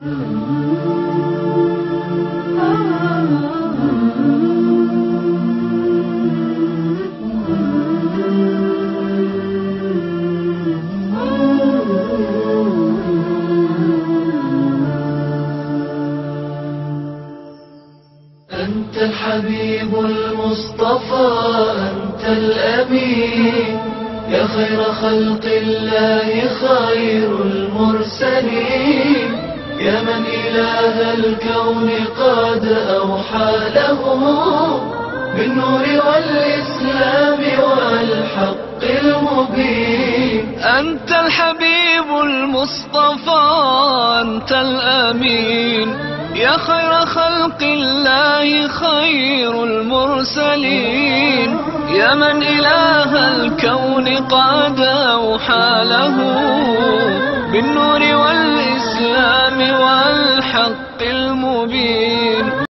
أنت الحبيب المصطفى، أنت الأمين، يا خير خلق الله، خير المرسلين، يا من إله الكون قد أوحى له بالنور والإسلام والحق المبين. أنت الحبيب المصطفى، أنت الأمين، يا خير خلق الله، خير المرسلين، يا من إله الكون قد أوحى له بالنور والإسلام والحق المبين.